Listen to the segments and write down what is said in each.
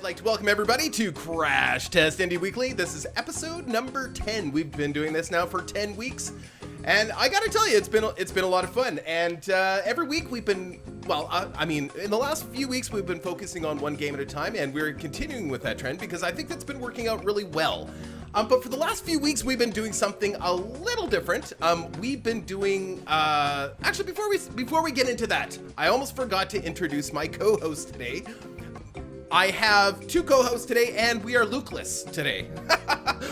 I'd like to welcome everybody to Crash Test Indie Weekly. This is episode number 10. We've been doing this now for 10 weeks. And I gotta tell you, it's been a lot of fun. And every week we've been, in the last few weeks we've been focusing on one game at a time, and we're continuing with that trend because I think that's been working out really well. But for the last few weeks we've been doing something a little different. We've been doing, actually before we get into that, I almost forgot to introduce my co-host today. I have two co-hosts today, and we are Luke-less today.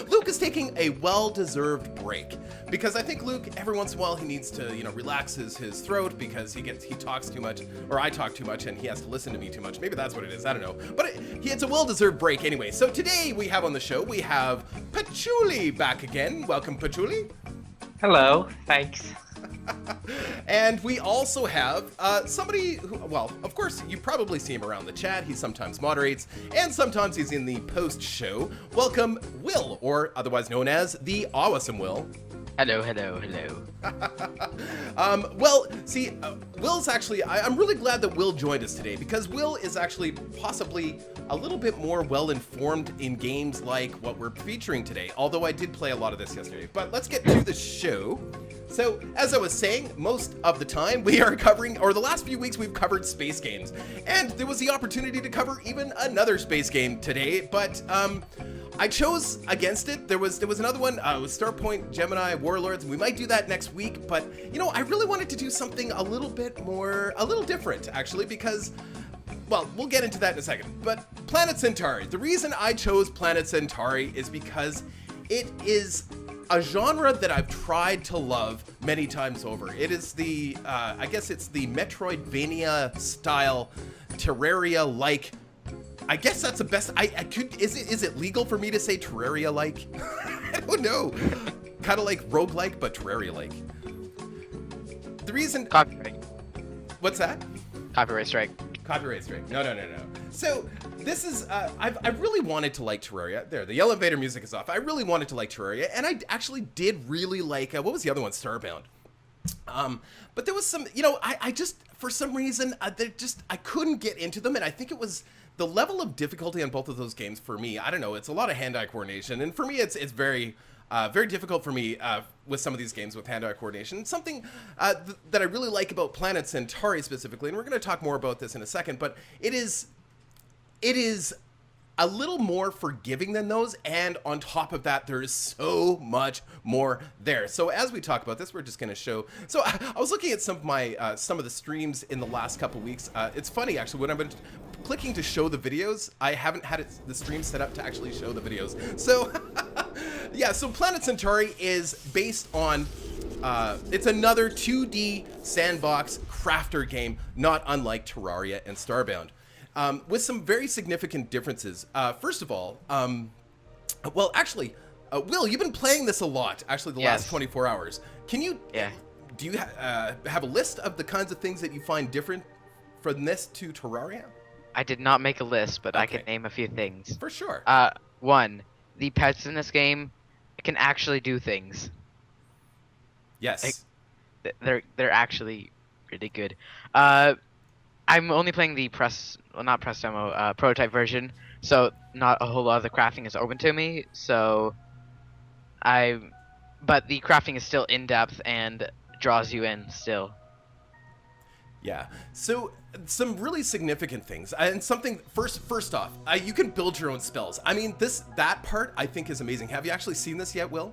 Luke is taking a well-deserved break because I think Luke, every once in a while, he needs to, relax his throat because he talks too much, or I talk too much, and he has to listen to me too much. Maybe that's what it is. I don't know. But it's a well-deserved break anyway. So today we have on the show, we have Patchouli back again. Welcome, Patchouli. Hello. Thanks. And we also have somebody who, well, of course, you probably see him around the chat. He sometimes moderates, and sometimes he's in the post-show. Welcome, Will, or otherwise known as Theawasomewill. Hello. Will's actually, I'm really glad that Will joined us today because Will is actually possibly a little bit more well-informed in games like what we're featuring today, although I did play a lot of this yesterday. But let's get to the show. So, as I was saying, most of the time we are covering, or the last few weeks we've covered space games, and there was the opportunity to cover even another space game today, but I chose against it. There was another one, it was Starpoint Gemini Warlords, and we might do that next week, but, I really wanted to do something a little different, actually, because, well, we'll get into that in a second, but Planet Centauri. The reason I chose Planet Centauri is because it is a genre that I've tried to love many times over. It is the, I guess it's the Metroidvania style, Terraria-like. I guess that's the best, is it legal for me to say Terraria-like? I don't know. Kind of like roguelike, but Terraria-like. The reason... Copyright. What's that? Copyright strike. Copyright strike. No. So this is, I've really wanted to like Terraria. There, the elevator music is off. I really wanted to like Terraria, and I actually did really like, what was the other one? Starbound. But there was some, I just, for some reason, I couldn't get into them, and I think it was the level of difficulty on both of those games for me. I don't know, it's a lot of hand-eye coordination, and for me, it's very, very difficult for me with some of these games with hand-eye coordination. Something that I really like about Planet Centauri specifically, and we're going to talk more about this in a second, but it is a little more forgiving than those, and on top of that, there is so much more there. So as we talk about this, we're just going to show. So I was looking at some of the streams in the last couple weeks. It's funny, actually, when I've been clicking to show the videos, I haven't had the stream set up to actually show the videos. So yeah, so Planet Centauri is based on, it's another 2D sandbox crafter game, not unlike Terraria and Starbound. With some very significant differences. First of all, well, actually, Will, you've been playing this a lot, actually, the last 24 hours. Can you, do you have a list of the kinds of things that you find different from this to Terraria? I did not make a list, but I can name a few things. For sure. One, the pets in this game can actually do things. Yes. They're actually really good. I'm only playing the prototype version, so not a whole lot of the crafting is open to me. But the crafting is still in depth and draws you in still. Yeah. So some really significant things, and something first off, you can build your own spells. I mean, that part I think is amazing. Have you actually seen this yet, Will?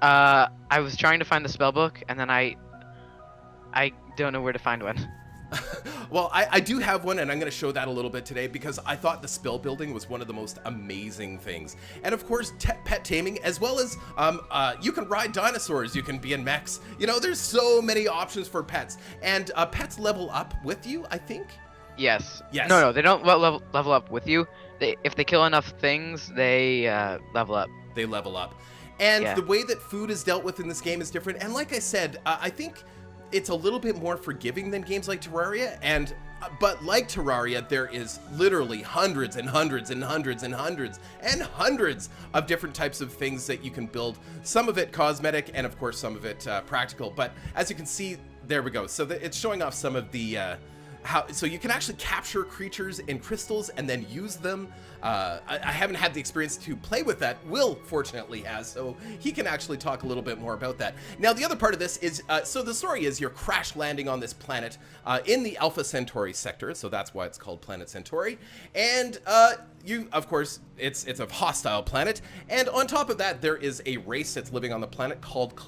I was trying to find the spell book, and then I don't know where to find one. Well, I do have one, and I'm going to show that a little bit today because I thought the spell building was one of the most amazing things. And of course, pet taming, as well as you can ride dinosaurs, you can be in mechs. There's so many options for pets. And pets level up with you, I think? Yes. Yes. No, they don't level up with you. If they kill enough things, they level up. They level up. And the way that food is dealt with in this game is different. And like I said, I think it's a little bit more forgiving than games like Terraria, but like Terraria, there is literally hundreds and hundreds and hundreds and hundreds and hundreds of different types of things that you can build. Some of it cosmetic, and of course some of it practical. But as you can see, there we go. So it's showing off some of the so you can actually capture creatures in crystals and then use them. I haven't had the experience to play with that. Will, fortunately, has, so he can actually talk a little bit more about that. Now, the other part of this is, so the story is you're crash landing on this planet in the Alpha Centauri sector, so that's why it's called Planet Centauri. And you, of course, it's a hostile planet, and on top of that, there is a race that's living on the planet called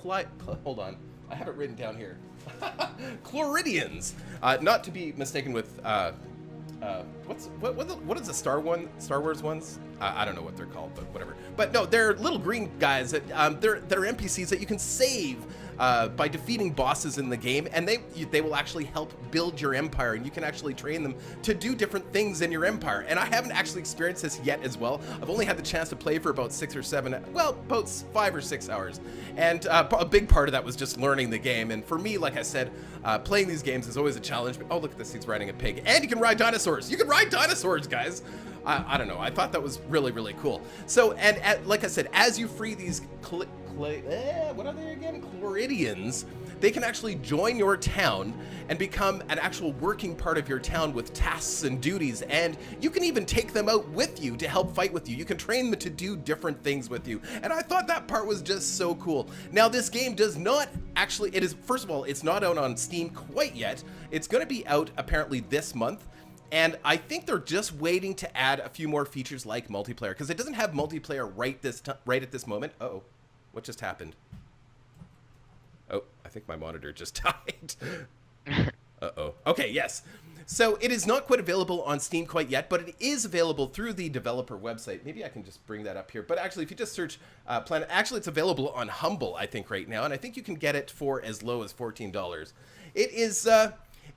hold on, I have it written down here. Chloridians, not to be mistaken with what is the Star Wars ones? I don't know what they're called, but whatever. But no, they're little green guys that they're NPCs that you can save by defeating bosses in the game, and they will actually help build your empire, and you can actually train them to do different things in your empire. And I haven't actually experienced this yet as well. I've only had the chance to play for about 6 or 7, well, about 5 or 6 hours, and a big part of that was just learning the game. And for me, like I said, playing these games is always a challenge. But, oh, look at this, he's riding a pig, and you can ride dinosaurs. You can ride dinosaurs, guys. I don't know. I thought that was really, really cool. So, and like I said, as you free these what are they again? Chloridians, they can actually join your town and become an actual working part of your town with tasks and duties, and you can even take them out with you to help fight with you. You can train them to do different things with you, and I thought that part was just so cool. Now, this game does not actually, it is, first of all, it's not out on Steam quite yet. It's going to be out apparently this month. And I think they're just waiting to add a few more features like multiplayer, because it doesn't have multiplayer right at this moment. Uh-oh, what just happened? Oh, I think my monitor just died. Uh-oh. Okay, yes. So it is not quite available on Steam quite yet, but it is available through the developer website. Maybe I can just bring that up here. But actually, if you just search Planet, actually it's available on Humble, I think, right now. And I think you can get it for as low as $14.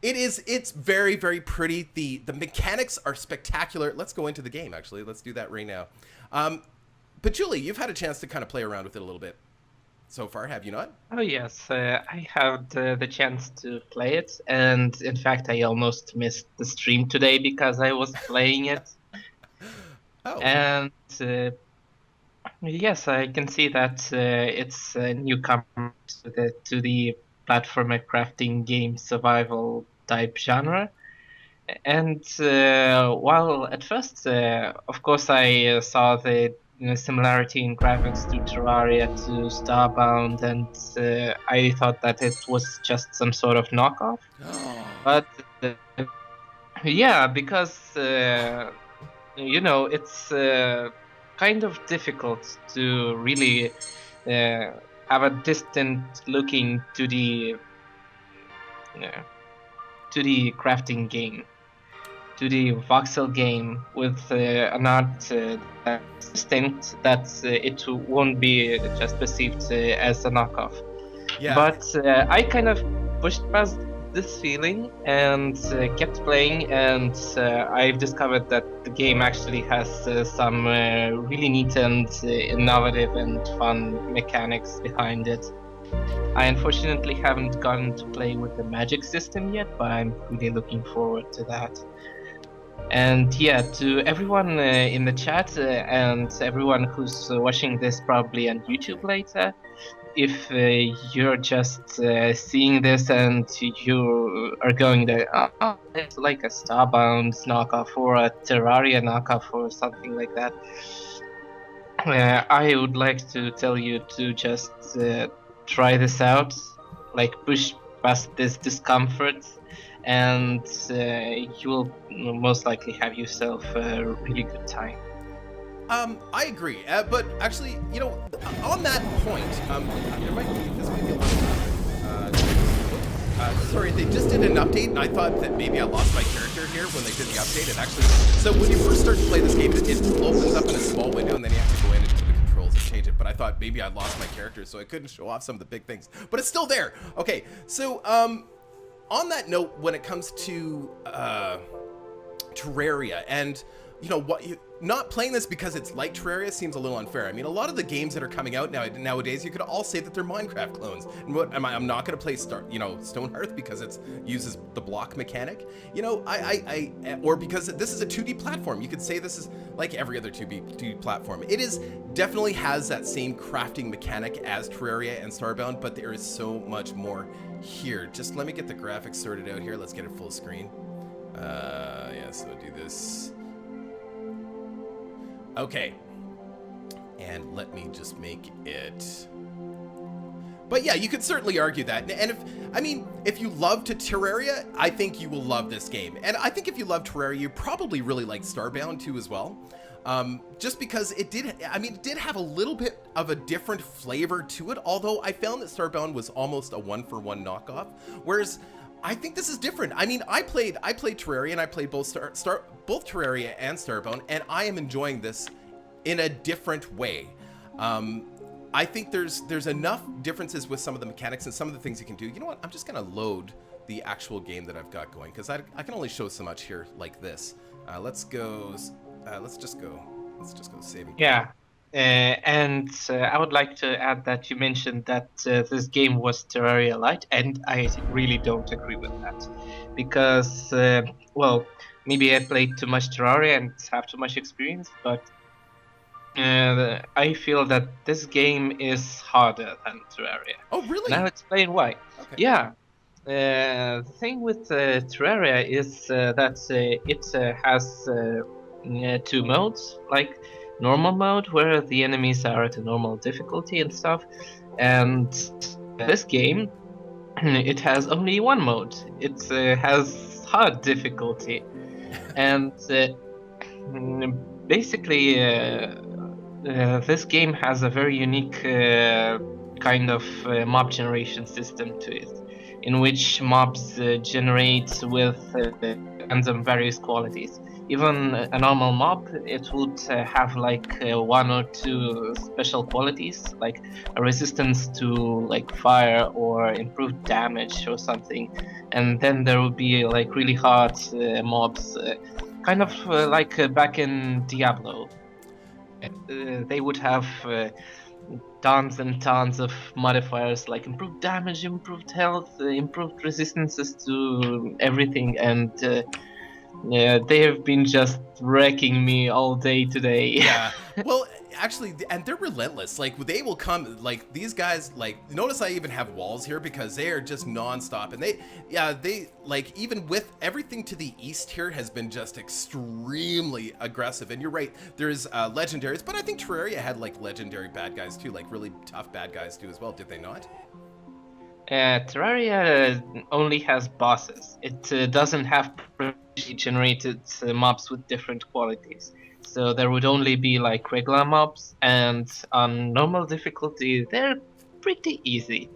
It's very, very pretty. The mechanics are spectacular. Let's go into the game, actually. Let's do that right now. Patchouli, you've had a chance to kind of play around with it a little bit so far, have you not? Oh yes, I had the chance to play it, and in fact I almost missed the stream today because I was playing it. Oh. And yes, I can see that it's a newcomer to the platformer crafting game survival type genre. And while at first, of course, I saw the similarity in graphics to Terraria, to Starbound, and I thought that it was just some sort of knockoff. But yeah, because it's kind of difficult to really have a distant looking to the crafting game, to the voxel game with an art that distinct, that it won't be just perceived as a knockoff. Yeah. But I kind of pushed past this feeling and kept playing, and I've discovered that the game actually has some really neat and innovative and fun mechanics behind it. I unfortunately haven't gotten to play with the magic system yet, but I'm really looking forward to that. And yeah, to everyone in the chat and everyone who's watching this probably on YouTube later, if you're just seeing this and you are going there, oh, it's like a Starbound knockoff or a Terraria knockoff or something like that, I would like to tell you to just try this out, like push past this discomfort, and you will most likely have yourself a really good time. I agree, but actually, on that point, there might be, this might be a little sorry, they just did an update, and I thought that maybe I lost my character here when they did the update. And actually, so when you first start to play this game, it opens up in a small window, and then you have to go into the controls and change it. But I thought maybe I lost my character, so I couldn't show off some of the big things. But it's still there. Okay, so on that note, when it comes to Terraria, and you know what, not playing this because it's like Terraria seems a little unfair. I mean, a lot of the games that are coming out nowadays, you could all say that they're Minecraft clones. And what I'm not going to play Stonehearth because it uses the block mechanic. You know, or because this is a 2D platform. You could say this is like every other 2D platform. It definitely has that same crafting mechanic as Terraria and Starbound, but there is so much more here. Just let me get the graphics sorted out here. Let's get it full screen. Yeah, so do this. Okay, and let me just make it. But yeah, you could certainly argue that. And if you love Terraria, I think you will love this game. And I think if you love Terraria, you probably really like Starbound too as well. Just because it did have a little bit of a different flavor to it. Although I found that Starbound was almost a one-for-one knockoff, whereas I think this is different. I mean, I played Terraria and I played both Terraria and Starbound, and I am enjoying this in a different way. I think there's enough differences with some of the mechanics and some of the things you can do. You know what? I'm just gonna load the actual game that I've got going because I can only show so much here like this. Let's just go saving. Yeah. I would like to add that you mentioned that this game was Terraria Light, and I really don't agree with that. Because, maybe I played too much Terraria and have too much experience, but I feel that this game is harder than Terraria. Oh, really? And I'll explain why. Okay. Yeah. The thing with Terraria is that it has 2 modes, like normal mode where the enemies are at a normal difficulty and stuff, and this game it has only 1 mode. It has hard difficulty, and basically this game has a very unique kind of mob generation system to it, in which mobs generate with random various qualities. Even a normal mob, it would have like 1 or 2 special qualities, like a resistance to like fire or improved damage or something. And then there would be like really hard mobs, kind of like back in Diablo. They would have tons and tons of modifiers like improved damage, improved health, improved resistances to everything, and they have been just wrecking me all day today. Yeah. Well, actually, and they're relentless. Like, they will come, like, these guys, like, notice I even have walls here because they are just nonstop. And they, like, even with everything to the east here has been just extremely aggressive. And you're right, there's legendaries, but I think Terraria had, like, legendary bad guys too, like, really tough bad guys too as well, did they not? Terraria only has bosses. It doesn't have generated mobs with different qualities. So there would only be like regular mobs, and on normal difficulty they're pretty easy,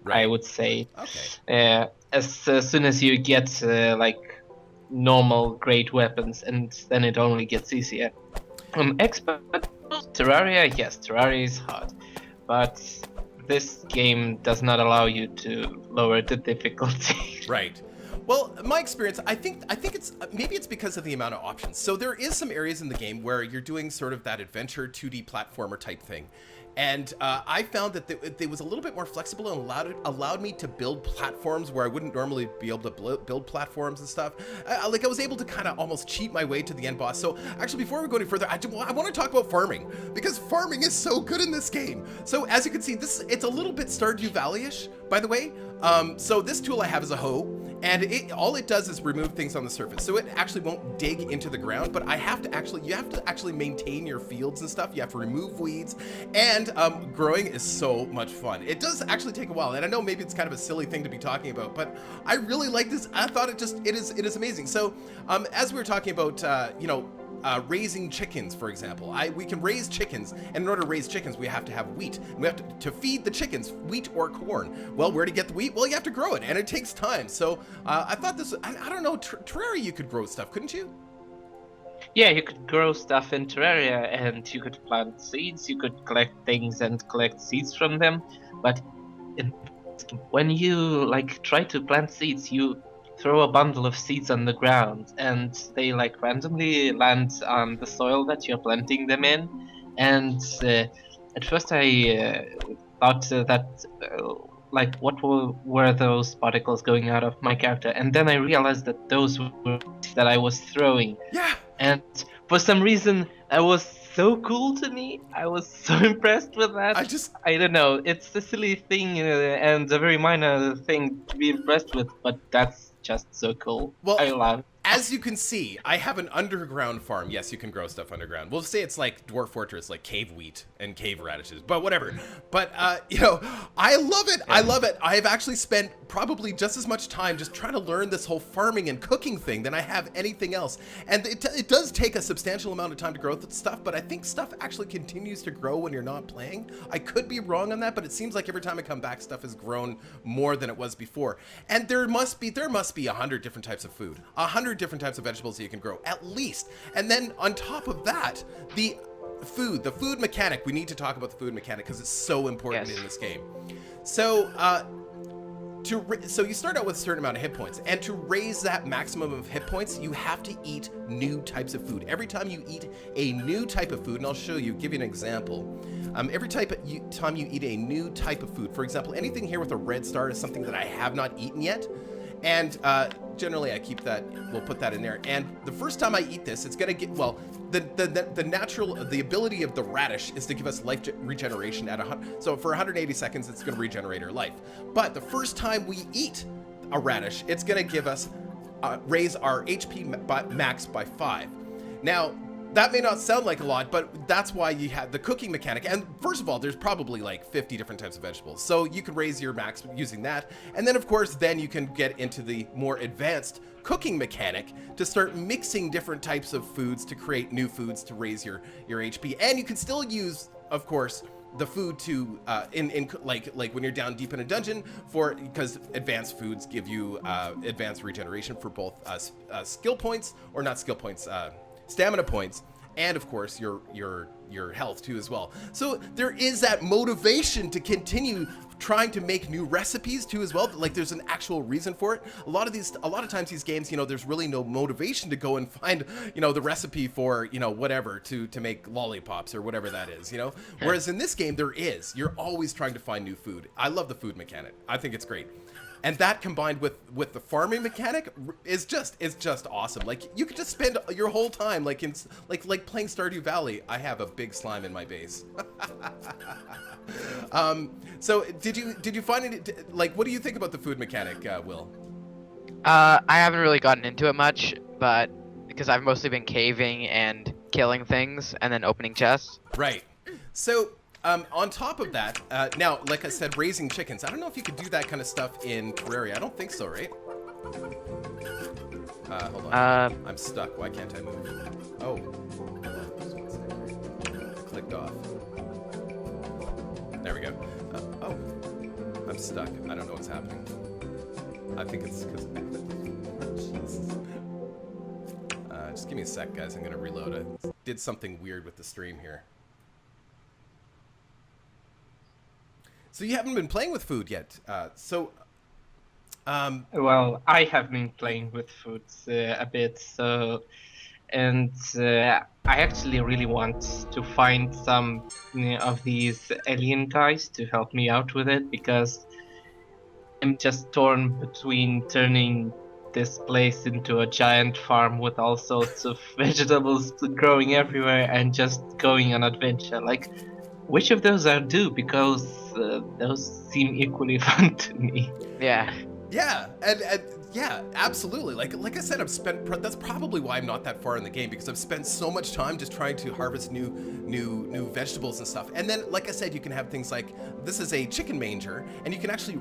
right. I would say. Okay. As soon as you get like normal great weapons, and then it only gets easier. Expert Terraria, yes, Terraria is hard, but this game does not allow you to lower the difficulty. Right. Well, my experience, I think it's maybe it's because of the amount of options. So there is some areas in the game where you're doing sort of that adventure 2D platformer type thing. And I found that it was a little bit more flexible and allowed me to build platforms where I wouldn't normally be able to build platforms and stuff. Like I was able to kind of almost cheat my way to the end boss. So actually, before we go any further, I want to talk about farming, because farming is so good in this game. So as you can see, it's a little bit Stardew Valley-ish, by the way. So this tool I have is a hoe, and all it does is remove things on the surface. So it actually won't dig into the ground, but you have to actually maintain your fields and stuff. You have to remove weeds, and growing is so much fun. It does actually take a while, and I know maybe it's kind of a silly thing to be talking about, but I really like this. I thought it is amazing. So as we were talking about, raising chickens, for example, we can raise chickens, and in order to raise chickens, we have to have wheat. We have to feed the chickens wheat or corn. Well, where to get the wheat? Well, you have to grow it, and it takes time. So I thought this, I don't know, Terraria, you could grow stuff, couldn't you? Yeah, you could grow stuff in Terraria, and you could plant seeds, you could collect things and collect seeds from them, but when you like try to plant seeds, you throw a bundle of seeds on the ground, and they like randomly land on the soil that you're planting them in. And at first I thought that like what were those particles going out of my character, and then I realized that those were that I was throwing. Yeah. And for some reason, that was so cool to me. I was so impressed with that. I don't know. It's a silly thing and a very minor thing to be impressed with, but that's just so cool. Well, I love it. As you can see, I have an underground farm. Yes, you can grow stuff underground. We'll say it's like Dwarf Fortress, like cave wheat and cave radishes, but whatever. But, you know, I love it. I love it. I have actually spent probably just as much time just trying to learn this whole farming and cooking thing than I have anything else. And it does take a substantial amount of time to grow stuff, but I think stuff actually continues to grow when you're not playing. I could be wrong on that, but it seems like every time I come back, stuff has grown more than it was before. And there must be 100 different types of food, 100 different types of vegetables that you can grow, at least. And then on top of that, the food mechanic. We need to talk about the food mechanic because it's so important in this game. So, so you start out with a certain amount of hit points, and to raise that maximum of hit points, you have to eat new types of food. Every time you eat a new type of food, and I'll show you, give you an example. Every time you eat a new type of food, for example, anything here with a red star is something that I have not eaten yet. And generally I keep that, we'll put that in there. And the first time I eat this, it's gonna get, well, the ability of the radish is to give us life regeneration at 100. So for 180 seconds, it's gonna regenerate our life. But the first time we eat a radish, it's gonna give us, raise our HP max by 5. Now, that may not sound like a lot, but that's why you have the cooking mechanic. And first of all, there's probably like 50 different types of vegetables. So you can raise your max using that. And then of course, then you can get into the more advanced cooking mechanic to start mixing different types of foods to create new foods to raise your HP. And you can still use, of course, the food to like when you're down deep in a dungeon because advanced foods give you advanced regeneration for both skill points, or not skill points, stamina points, and of course your health too as well. So there is that motivation to continue trying to make new recipes too as well. Like there's an actual reason for it. A lot of times these games, you know, there's really no motivation to go and find, you know, the recipe for, you know, whatever to make lollipops or whatever that is, you know. Whereas in this game there is. You're always trying to find new food. I love the food mechanic. I think it's great. And that combined with the farming mechanic is just awesome. Like you could just spend your whole time like playing Stardew Valley. I have a big slime in my base. So did you find it, like, what do you think about the food mechanic, Will? I haven't really gotten into it much, but because I've mostly been caving and killing things and then opening chests. Right. So on top of that, now, like I said, raising chickens. I don't know if you could do that kind of stuff in Terraria. I don't think so, right? Hold on. I'm stuck. Why can't I move? Oh. Clicked off. There we go. Oh. I'm stuck. I don't know what's happening. I think it's because... Jesus. Just give me a sec, guys. I'm going to reload it. Did something weird with the stream here. So you haven't been playing with food yet. Well, I have been playing with foods a bit, so, and I actually really want to find some of these alien guys to help me out with it, because I'm just torn between turning this place into a giant farm with all sorts of vegetables growing everywhere and just going on adventure. Like, which of those I'll do, because those seem equally fun to me. Yeah. Yeah, and yeah, absolutely. Like I said, that's probably why I'm not that far in the game, because I've spent so much time just trying to harvest new vegetables and stuff. And then, like I said, you can have things like, this is a chicken manger, and you can actually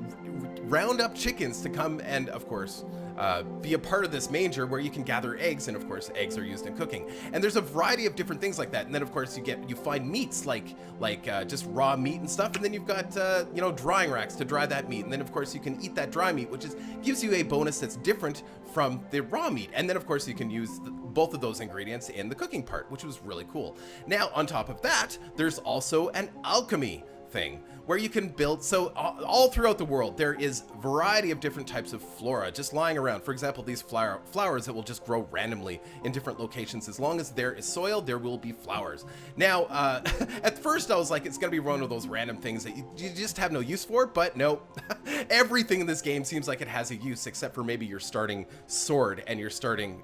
round up chickens to come and, of course, be a part of this manger where you can gather eggs, and of course eggs are used in cooking. And there's a variety of different things like that. And then of course you find meats like just raw meat and stuff, and then you've got you know, drying racks to dry that meat. And then of course you can eat that dry meat, which gives you a bonus that's different from the raw meat. And then of course you can use both of those ingredients in the cooking part, which was really cool. Now on top of that, there's also an alchemy thing where you can build. So all throughout the world, there is a variety of different types of flora just lying around. For example, these flowers that will just grow randomly in different locations. As long as there is soil, there will be flowers. Now, at first I was like, it's going to be one of those random things that you just have no use for, but no. Everything in this game seems like it has a use, except for maybe your starting sword and your starting,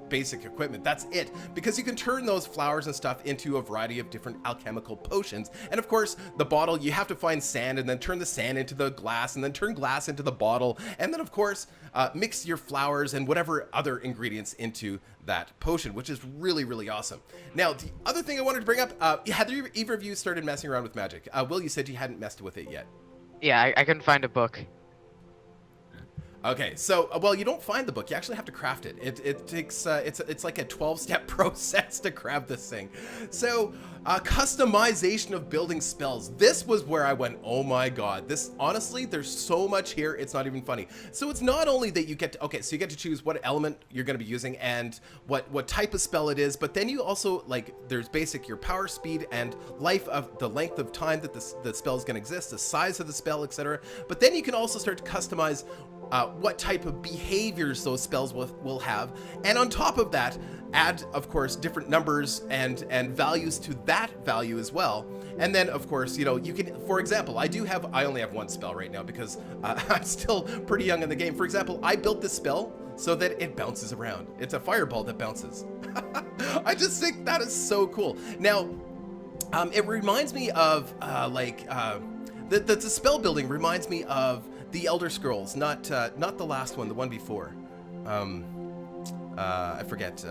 basic equipment. That's it, because you can turn those flowers and stuff into a variety of different alchemical potions. And of course, the bottle, you have to find sand and then turn the sand into the glass and then turn glass into the bottle. And then of course, mix your flowers and whatever other ingredients into that potion, which is really, really awesome. Now, the other thing I wanted to bring up, have either of you started messing around with magic? Will, you said you hadn't messed with it yet. Yeah, I couldn't find a book. Okay, so well, you don't find the book. You actually have to craft it. It takes it's like a 12-step process to craft this thing. So customization of building spells. This was where I went, oh my god. This, honestly, there's so much here. It's not even funny. So it's not only that you get to, okay, so you get to choose what element you're going to be using and what type of spell it is, but then you also, like, there's basic your power, speed, and life of the length of time that the spell is going to exist, the size of the spell, etc. But then you can also start to customize what type of behaviors those spells will have, and on top of that, add, of course, different numbers and values to that value as well. And then, of course, you can, for example, I only have one spell right now because I'm still pretty young in the game. For example, I built this spell so that it bounces around. It's a fireball that bounces. I just think that is so cool. Now, it reminds me of the spell building reminds me of the Elder Scrolls, not the last one, the one before. I forget.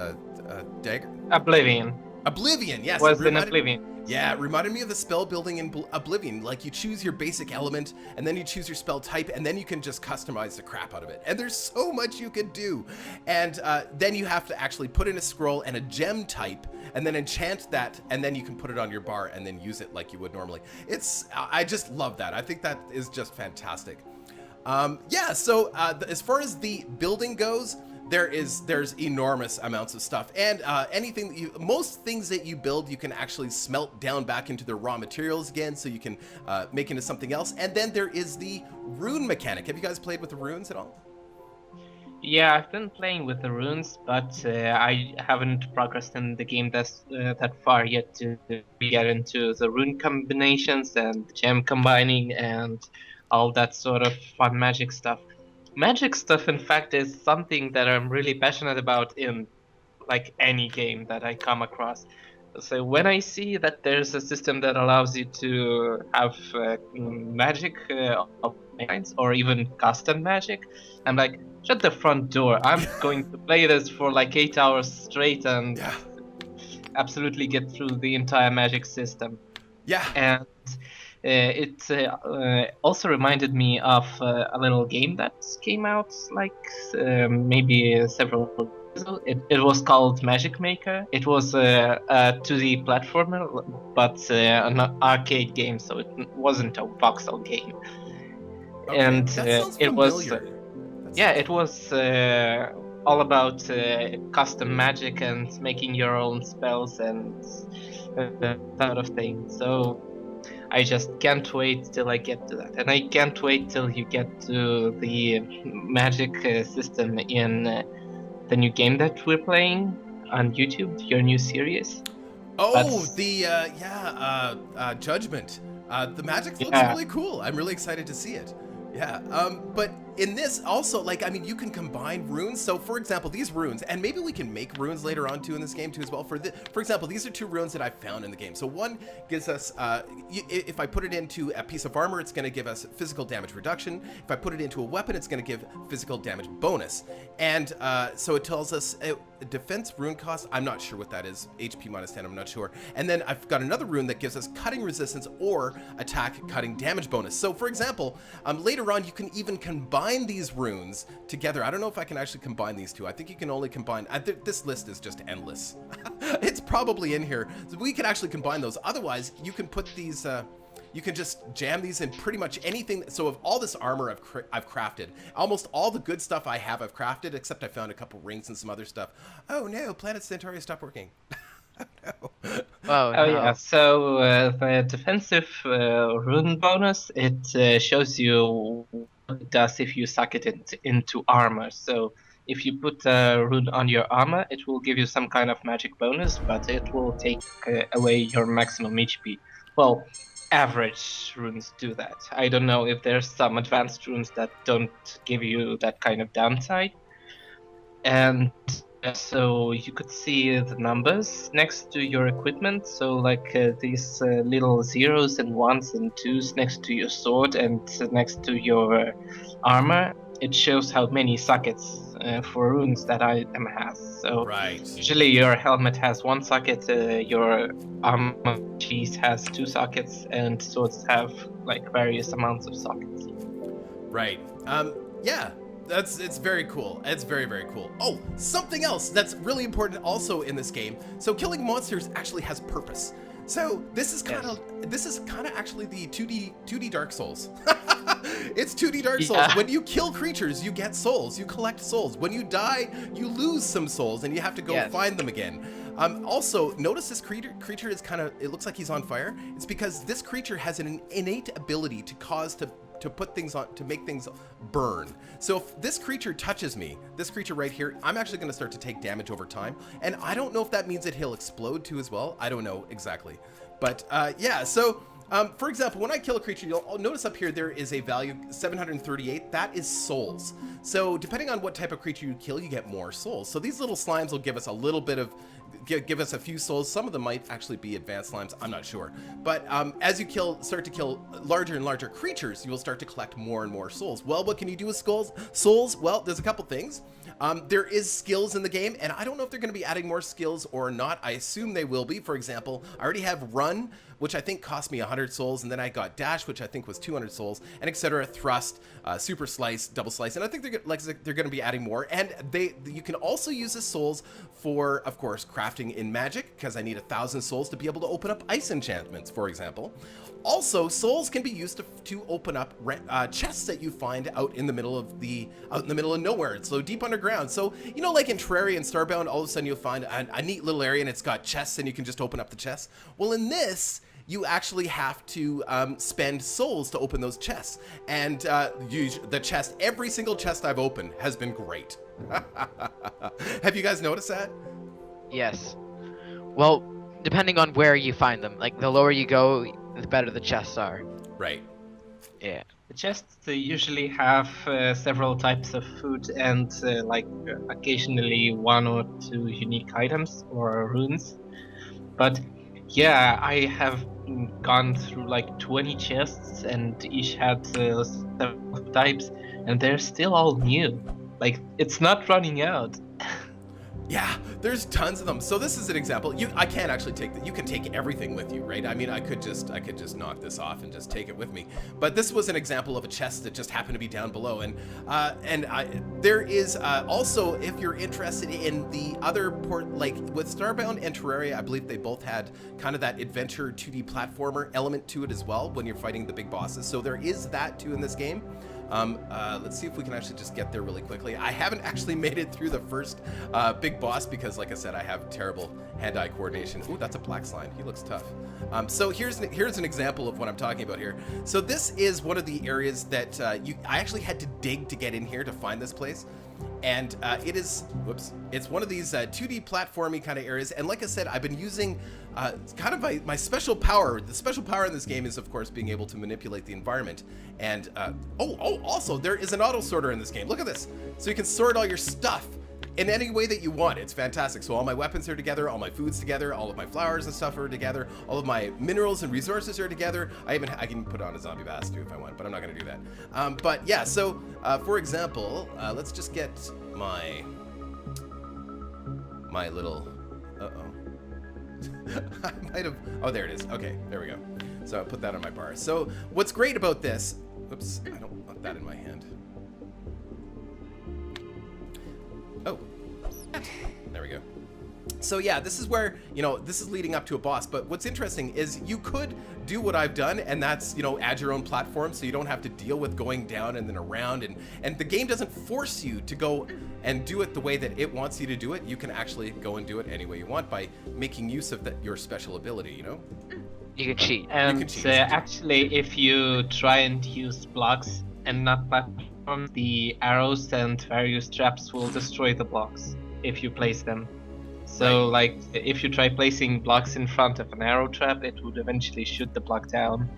Dagger? Oblivion. Oblivion, yes. Was in Oblivion. Yeah, it reminded me of the spell building in Oblivion. Like, you choose your basic element, and then you choose your spell type, and then you can just customize the crap out of it. And there's so much you can do. And then you have to actually put in a scroll and a gem type, and then enchant that, and then you can put it on your bar and then use it like you would normally. I just love that. I think that is just fantastic. So as far as the building goes, there's enormous amounts of stuff, and most things that you build, you can actually smelt down back into their raw materials again, so you can make into something else. And then there is the rune mechanic. Have you guys played with the runes at all? Yeah, I've been playing with the runes, but I haven't progressed in the game that far yet to get into the rune combinations and gem combining and all that sort of fun magic stuff. Magic stuff, in fact, is something that I'm really passionate about in like any game that I come across. So when I see that there's a system that allows you to have magic of kinds or even custom magic, I'm like, shut the front door. I'm going to play this for like 8 hours straight and absolutely get through the entire magic system. Yeah. And it also reminded me of a little game that came out like maybe several years ago. It was called Magic Maker. It was a 2D platformer, but an arcade game, so it wasn't a voxel game. Okay, and it was it was all about custom magic and making your own spells and that sort of thing. So I just can't wait till I get to that, and I can't wait till you get to the magic system in the new game that we're playing on YouTube, your new series. Oh, Judgment. The magic looks really cool. I'm really excited to see it. Yeah, but in this also, like, I mean, you can combine runes. So for example, these runes, and maybe we can make runes later on too in this game too as well. For example, these are 2 runes that I found in the game. So one gives us, if I put it into a piece of armor, it's going to give us physical damage reduction. If I put it into a weapon, it's going to give physical damage bonus. And so it tells us defense rune cost. I'm not sure what that is. HP minus 10, I'm not sure. And then I've got another rune that gives us cutting resistance or attack cutting damage bonus. So for example, later on, you can even combine these runes together. I don't know if I can actually combine these 2. I think you can only combine, this list is just endless. It's probably in here. So we can actually combine those. Otherwise, you can put these, you can just jam these in pretty much anything. So of all this armor I've crafted, almost all the good stuff I have I've crafted, except I found a couple rings and some other stuff. Oh no, Planet Centauri stopped working. Oh, Oh no. yeah, so the defensive rune bonus, it shows you what it does if you suck it into armor. So if you put a rune on your armor, it will give you some kind of magic bonus, but it will take away your maximum HP. Well, average runes do that. I don't know if there's some advanced runes that don't give you that kind of downside. And so you could see the numbers next to your equipment. So like these little zeros and ones and twos next to your sword and next to your armor. It shows how many sockets for runes that item has. So Right. usually your helmet has one socket, your armor piece has two sockets, and swords have like various amounts of sockets. Right. Yeah. It's very cool. It's very, very cool. Oh, something else that's really important also in this game. So killing monsters actually has purpose. So this is kind of actually the 2D Dark Souls. It's 2D Dark Souls. Yeah. When you kill creatures, you get souls. You collect souls. When you die, you lose some souls, and you have to go find them again. Also, notice this creature is kind of, it looks like he's on fire. It's because this creature has an innate ability to put things on, to make things burn. So if this creature touches me, this creature right here, I'm actually going to start to take damage over time. And I don't know if that means that he'll explode too as well. I don't know exactly. But yeah, so for example, when I kill a creature, you'll notice up here there is a value 738. That is souls. So depending on what type of creature you kill, you get more souls. So these little slimes will give us a little bit of, give us a few souls. Some of them might actually be advanced slimes. I'm not sure. But as you start to kill larger and larger creatures, you will start to collect more and more souls. Well, what can you do with souls? Well, there's a couple things. There is skills in the game, and I don't know if they're going to be adding more skills or not. I assume they will be. For example, I already have Run, which I think cost me 100 souls, and then I got Dash, which I think was 200 souls, and etc. Thrust, Super Slice, Double Slice, and I think they're going to be adding more. And you can also use the souls for, of course, crafting in magic, because I need 1,000 souls to be able to open up ice enchantments, for example. Also, souls can be used to open up chests that you find out in the middle of nowhere, so deep underground. So you know, like in Terraria and Starbound, all of a sudden you'll find a neat little area and it's got chests, and you can just open up the chests. Well, in this, you actually have to spend souls to open those chests, and the chest. Every single chest I've opened has been great. Have you guys noticed that? Yes. Well, depending on where you find them, like the lower you go, the better the chests are. Right. Yeah. The chests they usually have several types of food and occasionally one or two unique items or runes. But yeah, I have gone through like 20 chests and each had several types, and they're still all new. Like, it's not running out. Yeah, there's tons of them. So this is an example. I can't actually take that. You can take everything with you, right? I mean, I could just knock this off and just take it with me. But this was an example of a chest that just happened to be down below. And there is also, if you're interested in the other port, like with Starbound and Terraria, I believe they both had kind of that adventure 2D platformer element to it as well when you're fighting the big bosses. So there is that too in this game. Let's see if we can actually just get there really quickly. I haven't actually made it through the first big boss because, like I said, I have terrible hand-eye coordination. Ooh, that's a black slime. He looks tough. So here's an example of what I'm talking about here. So this is one of the areas that I actually had to dig to get in here to find this place. And it's one of these 2D platformy kind of areas. And like I said, I've been using kind of my special power. The special power in this game is, of course, being able to manipulate the environment. And also there is an auto sorter in this game. Look at this. So you can sort all your stuff in any way that you want. It's fantastic. So all my weapons are together, all my food's together, all of my flowers and stuff are together, all of my minerals and resources are together. I can put on a zombie bass too if I want, but I'm not gonna do that. But yeah, so for example, let's just get my little, I might have, oh, there it is. Okay, there we go. So I put that on my bar. So what's great about this, oops, I don't want that in my hand. Oh, there we go. So yeah, this is where, this is leading up to a boss, but what's interesting is you could do what I've done, and that's, add your own platform so you don't have to deal with going down and then around, and the game doesn't force you to go and do it the way that it wants you to do it. You can actually go and do it any way you want by making use of your special ability, You can cheat. And You can cheat. actually, if you try and use blocks and not platforms, the arrows and various traps will destroy the blocks if you place them. So, like, if you try placing blocks in front of an arrow trap, it would eventually shoot the block down.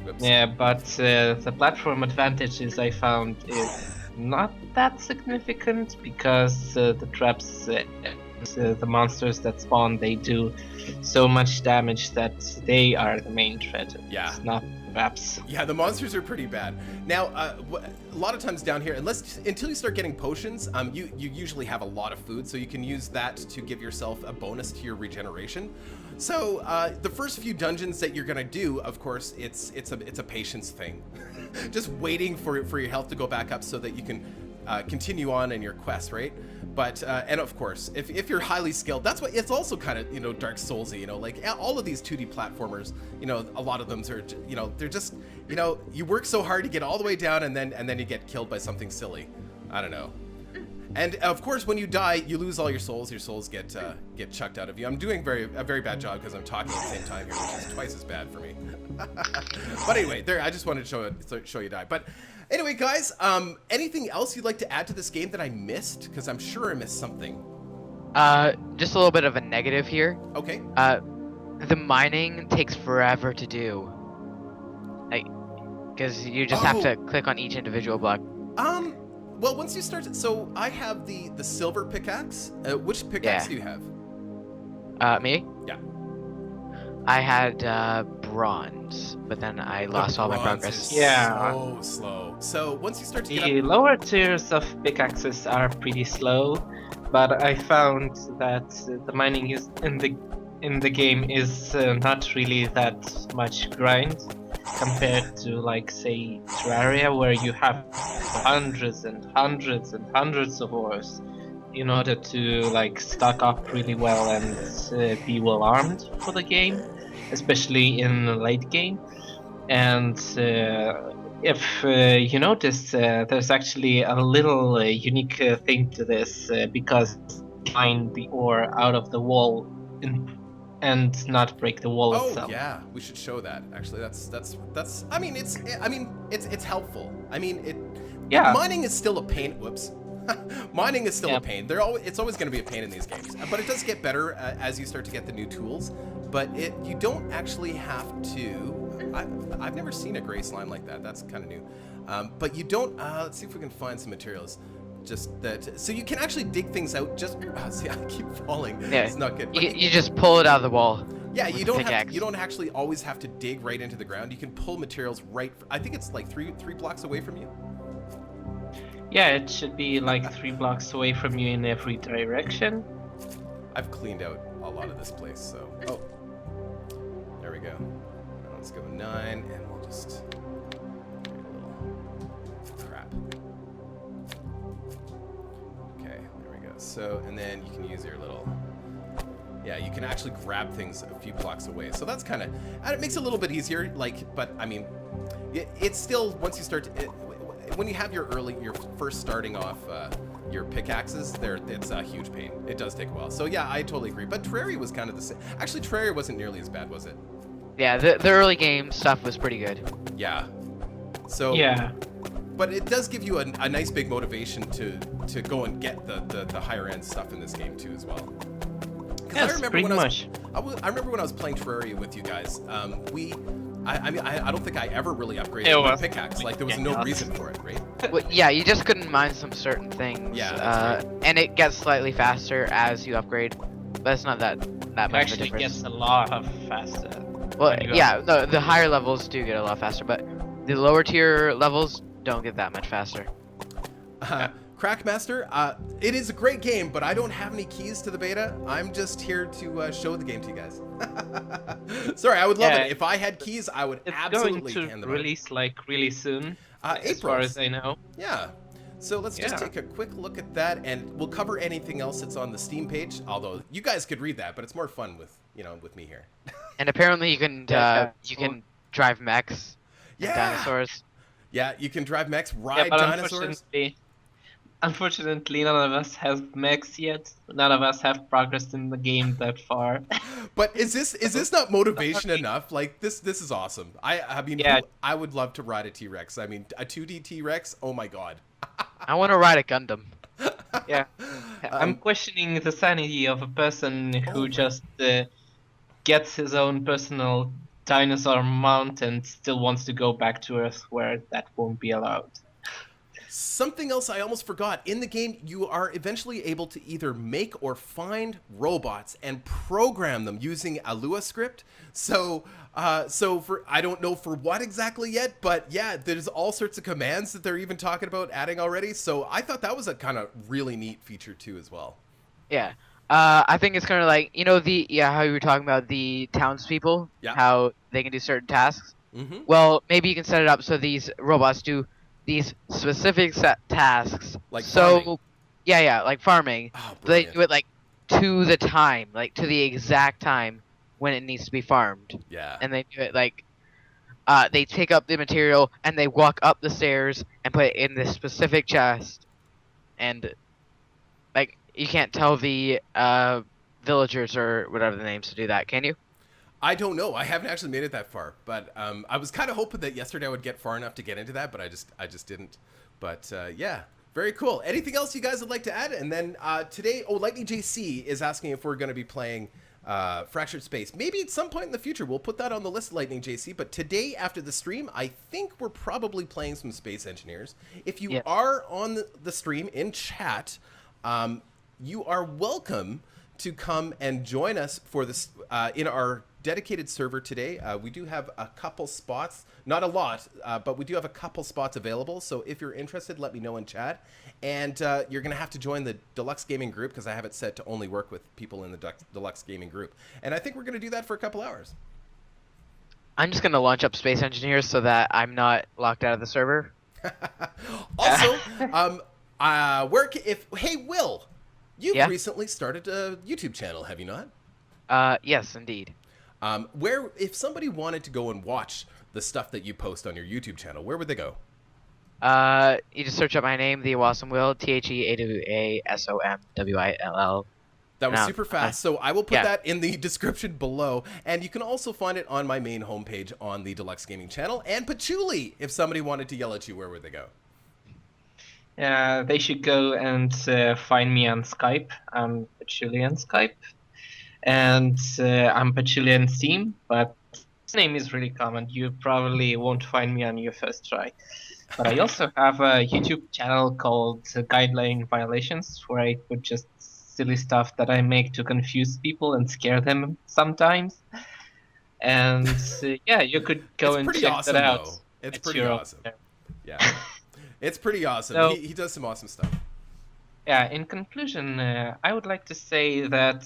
Whoops. Yeah, but the platform advantages I found is not that significant because the traps, the monsters that spawn, they do so much damage that they are the main threat. Yeah. It's not the traps. Yeah, the monsters are pretty bad. Now, a lot of times down here, until you start getting potions, you usually have a lot of food, so you can use that to give yourself a bonus to your regeneration. So the first few dungeons that you're gonna do, of course, it's a patience thing, just waiting for your health to go back up so that you can continue on in your quest, right? But and of course, if you're highly skilled, that's what it's also kind of Dark Soulsy, like all of these 2D platformers, a lot of them are, they're just, you work so hard to get all the way down and then you get killed by something silly. I don't know. And of course, when you die, you lose all your souls. Your souls get chucked out of you. I'm doing a very bad job because I'm talking at the same time here, which is twice as bad for me. But anyway, there. I just wanted to show you die. But anyway, guys, anything else you'd like to add to this game that I missed? Because I'm sure I missed something. Just a little bit of a negative here. Okay. The mining takes forever to do. Because you just have to click on each individual block. Well, once you start, so I have the silver pickaxe. Which pickaxe do you have? Me? Yeah. I had bronze, but then I lost all my progress. Yeah. So slow. So once you start to get The up, lower tiers of pickaxes are pretty slow, but I found that the mining is in the game is not really that much grind compared to, like, say, Terraria, where you have hundreds and hundreds and hundreds of ores in order to, like, stock up really well and be well armed for the game, especially in the late game. And if you notice, there's actually a little unique thing to this, because find the ore out of the wall and not break the wall oh itself. yeah, we should show that. Actually, that's. I mean, it's helpful. I mean, Yeah. Mining is still a pain. Whoops. Mining is still a pain. It's always going to be a pain in these games, but it does get better as you start to get the new tools. But you don't actually have to. I've never seen a gray slime like that. That's kind of new. But you don't. Let's see if we can find some materials. Just that, so you can actually dig things out. Just see, I keep falling. Yeah. It's not good. You just pull it out of the wall. Yeah, you don't pickaxe. you don't actually always have to dig right into the ground. You can pull materials right. I think it's like three blocks away from you. Yeah, it should be like 3 blocks away from you in every direction. I've cleaned out a lot of this place, so there we go. Now let's go 9, and we'll just create a little crap. Okay, there we go. So, and then you can use your little. Yeah, you can actually grab things a few blocks away. So that's kind of, and it makes it a little bit easier. Like, but I mean, it's still once you start to, when you have your first starting off your pickaxes, it's a huge pain. It does take a while. So yeah, I totally agree. But Terraria was kind of the same. Actually, Terraria wasn't nearly as bad, was it? Yeah, the early game stuff was pretty good. Yeah. So Yeah. But it does give you a nice big motivation to go and get the higher end stuff in this game too as well. Yes, pretty much. I remember when I was playing Terraria with you guys. I mean, I don't think I ever really upgraded my pickaxe. Like, there was no reason for it, right? Well, yeah, you just couldn't mine some certain things. Yeah, that's and it gets slightly faster as you upgrade, but it's not that much of a Actually difference. gets a lot of faster. Well, when you yeah, the higher levels do get a lot faster, but the lower tier levels don't get that much faster. Crackmaster, it is a great game, but I don't have any keys to the beta. I'm just here to show the game to you guys. Sorry, I would love it. If I had keys, I would absolutely It's going hand to them out. release like really soon, as April. far as I know. Yeah. So let's just Yeah. take a quick look at that, and we'll cover anything else that's on the Steam page. Although you guys could read that, but it's more fun with with me here. And apparently you can Yeah, you can drive mechs and Yeah. dinosaurs. Yeah, you can drive mechs, Yeah, ride but dinosaurs. unfortunately, none of us have mechs yet. None of us have progressed in the game that far. But is this not motivation enough? Like this is awesome. I mean, Yeah. I would love to ride a T-Rex. I mean, a 2D T-Rex. Oh my god. I want to ride a Gundam. Yeah. I'm questioning the sanity of a person who right. just gets his own personal dinosaur mount and still wants to go back to Earth where that won't be allowed. Something else I almost forgot. In the game, you are eventually able to either make or find robots and program them using a Lua script. So for I don't know for what exactly yet, but yeah, there's all sorts of commands that they're even talking about adding already. So I thought that was a kind of really neat feature too as well. Yeah. I think it's kind of like how you were talking about the townspeople, Yeah. how they can do certain tasks. Mm-hmm. Well, maybe you can set it up so these robots do these specific set tasks. Like so, farming. yeah, like farming. Oh, They brilliant. do it like to the time, like to the exact time when it needs to be farmed. Yeah. And they do it like they take up the material and they walk up the stairs and put it in this specific chest. And like you can't tell the villagers or whatever the names to do that, can you? I don't know. I haven't actually made it that far, but I was kind of hoping that yesterday I would get far enough to get into that, but I just didn't. But yeah, very cool. Anything else you guys would like to add? And then today, Lightning JC is asking if we're going to be playing Fractured Space. Maybe at some point in the future we'll put that on the list, Lightning JC. But today, after the stream, I think we're probably playing some Space Engineers. If you are on the stream in chat, you are welcome to come and join us for this in our dedicated server today. We do have a couple spots, not a lot, but we do have a couple spots available. So if you're interested, let me know in chat. And you're going to have to join the Deluks Gaming group because I have it set to only work with people in the Deluks Gaming group. And I think we're going to do that for a couple hours. I'm just gonna launch up Space Engineers so that I'm not locked out of the server. Also, hey Will, you've recently started a YouTube channel, have you not? Yes, indeed. Where, if somebody wanted to go and watch the stuff that you post on your YouTube channel, where would they go? You just search up my name, Theawasomewill, Theawasomewill. That was super fast, so I will put yeah. that in the description below, and you can also find it on my main homepage on the Deluks Gaming channel. And Patchouli, if somebody wanted to yell at you, where would they go? They should go and find me on Skype. I'm Patchouli on Skype. And I'm Patchouli on Steam, but this name is really common. You probably won't find me on your first try. But I also have a YouTube channel called Guideline Violations, where I put just silly stuff that I make to confuse people and scare them sometimes. And yeah, you could go and check awesome, that out. Though. It's pretty awesome. Yeah, it's pretty awesome. So, he does some awesome stuff. Yeah, in conclusion, I would like to say that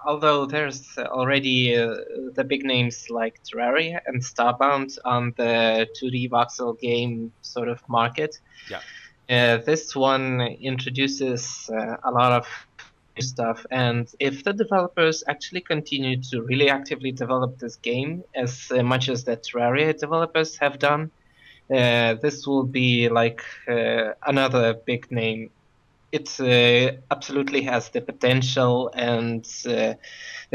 although there's already the big names like Terraria and Starbound on the 2D voxel game sort of market, this one introduces a lot of new stuff. And if the developers actually continue to really actively develop this game as much as the Terraria developers have done, this will be like another big name. It absolutely has the potential and the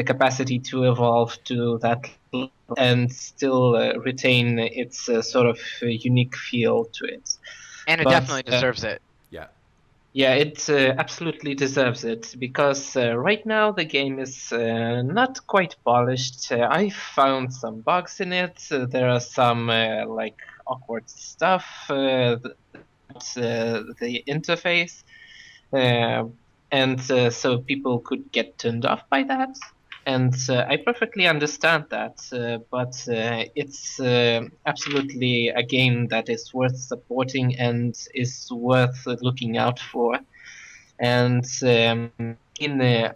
capacity to evolve to that level and still retain its sort of unique feel to it. And it definitely deserves it. Yeah. Yeah, it absolutely deserves it because right now the game is not quite polished. I found some bugs in it. There are some like awkward stuff. The interface. And so people could get turned off by that, and I perfectly understand that. But it's absolutely a game that is worth supporting and is worth looking out for. And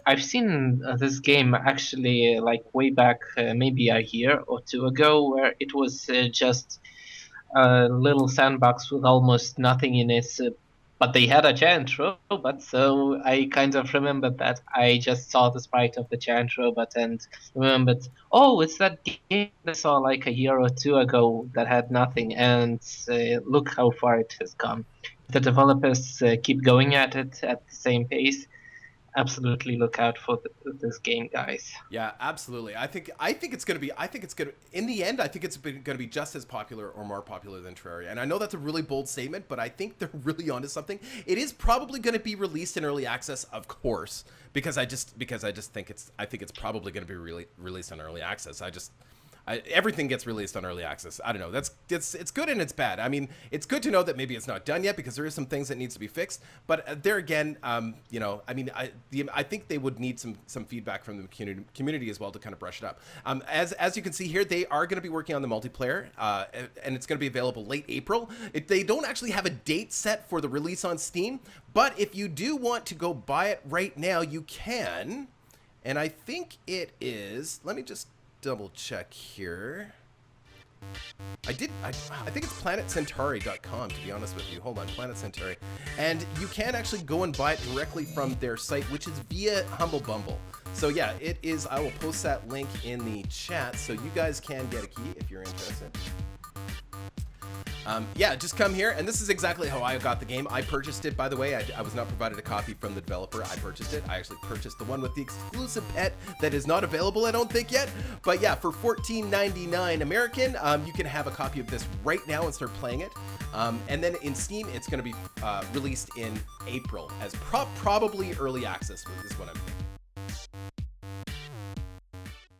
I've seen this game actually like way back, maybe a year or two ago, where it was just a little sandbox with almost nothing in it. But they had a giant robot, so I kind of remembered that. I just saw the sprite of the giant robot and remembered, oh, it's that game I saw like a year or two ago that had nothing, and look how far it has come. If the developers keep going at it at the same pace, absolutely look out for this game, guys. Yeah, absolutely. I think it's gonna be. I think it's gonna. In the end, I think it's gonna be just as popular or more popular than Terraria. And I know that's a really bold statement, but I think they're really onto something. It is probably gonna be released in early access, of course, because I just think it's. I think it's probably gonna be released in early access. Everything gets released on early access. I don't know. It's good and it's bad. I mean, it's good to know that maybe it's not done yet because there is some things that needs to be fixed. But there again, you know, I mean, I think they would need some feedback from the community as well to kind of brush it up. As you can see here, they are going to be working on the multiplayer, and it's going to be available late April. They don't actually have a date set for the release on Steam, but if you do want to go buy it right now, you can. And I think it is. Let me just double check here. I think it's planetcentauri.com, to be honest with you. Hold on, Planet Centauri. And you can actually go and buy it directly from their site, which is via Humble Bumble. So yeah, it is. I will post that link in the chat so you guys can get a key if you're interested. Yeah, just come here, and this is exactly how I got the game. I purchased it, by the way. I was not provided a copy from the developer. I purchased it. I actually purchased the one with the exclusive pet that is not available, I don't think, yet. But yeah, for $14.99 American, you can have a copy of this right now and start playing it. And then in Steam, it's going to be released in April as probably early access is what I'm thinking.